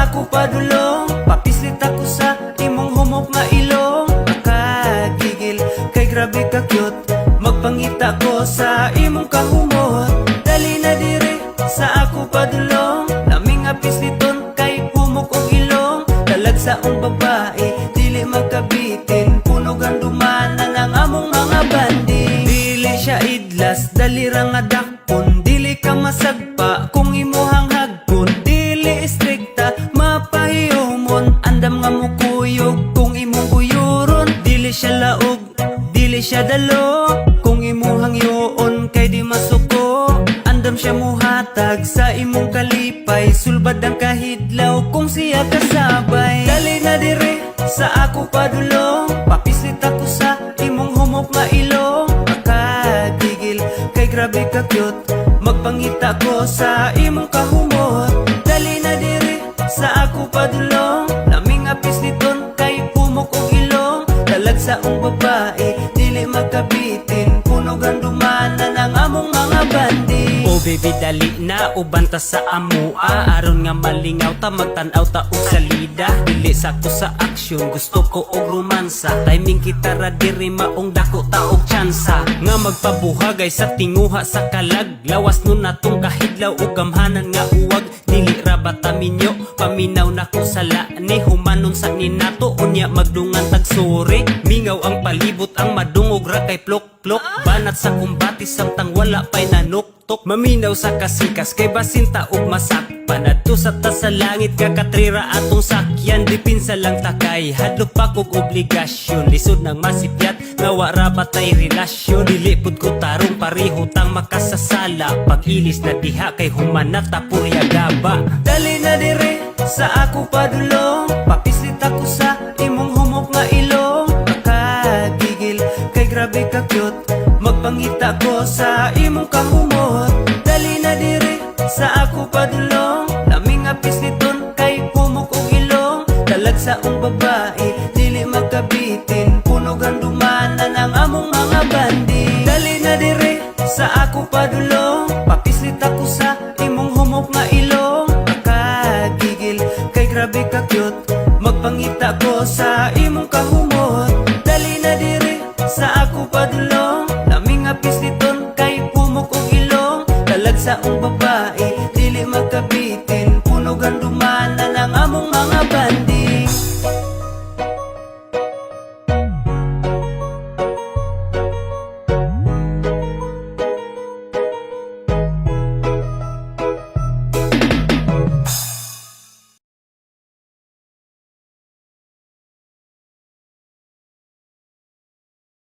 ako padulong, papislit ako sa imong humok nga ilong. Makagigil kay grabe ka cute, magpangita ko sa imong kahumot. Dali na dire sa ako padulong, naming apisliton kay humok og ilong. Dalag sa ang babae, dili magkabitin, punog ang dumana ng among mga banding. Dili siya idlas, dali ra nga dakpon, dili ka masagpa kung imuhang hagkon. Dili istrikta, mapahiyomon, andam nga mukuyog kung imong kuyuron. Dili siya laog, dili siya dalo, kung imuhang yoon kay di masuko. Andam siya muhatag sa imong kalipay, sulbad ang kahidlaw kung siya kasabay. Dali na dire sa ako padulong, papislit ako sa imong humok nga ilong. Makagigil kay grabe ka cute, magpangita ko sa imong kahumot. Dali na dire sa ako padulong, naming apisliton kay humok og ilong. Dalag sa ang babae, dili magkabitin, punog ang dumana ng among mga banding. Oh baby dali na, ubanta sa amua, aron nga malingaw ta, magtanaw ta og salida. Dili sa ko sa aksyon, gusto ko og romansa, timing kita ra diri maong dako ta og tsansa. Nga magpabuhagay sa tinguha sa kalag, lawas nun natong kahidlaw ug gamhanan nga uwag. Dili ra bataminyo, paminaw na ko sa lani, humanon sa ninato unya magdungan tagsuri. Mingaw ang palibot, ang madungog ra kay plok-plok, banat sa kumbati samtang wala pay nanuktok. Maminaw sa kasikas kay basinta ug masakpan, adto sa ta sa langit kakatrira atong sakyan. Dipinsa lang takay, hadlok pa kog obligasyon, lisod nang masipyat nga wara batay relasyon. Dili pud ko tarong pareho tang makasasala, pag-ilis na diha kay humanat ta purya gaba. Dali na dire sa ako padulong, papislit ako sa imong humok nga ilong. Makagigil kay grabe ka cute, magpangita ko sa imong kahumot. Dali na dire sa ako padulong, naming apisliton kay humok og ilong. Dalag sa ang babae, dili magkabitin, punog ang dumana ng among mga banding. Dali na dire sa ako padulong, papislit ako sa imong humok nga ilong. Makagigil kay grabe ka cute, magpangita ko sa imong kahumot. Dali na dire sa ako padulong, naming apisliton kay humok og ilong. Dalag sa ang babae, dili magkabitin,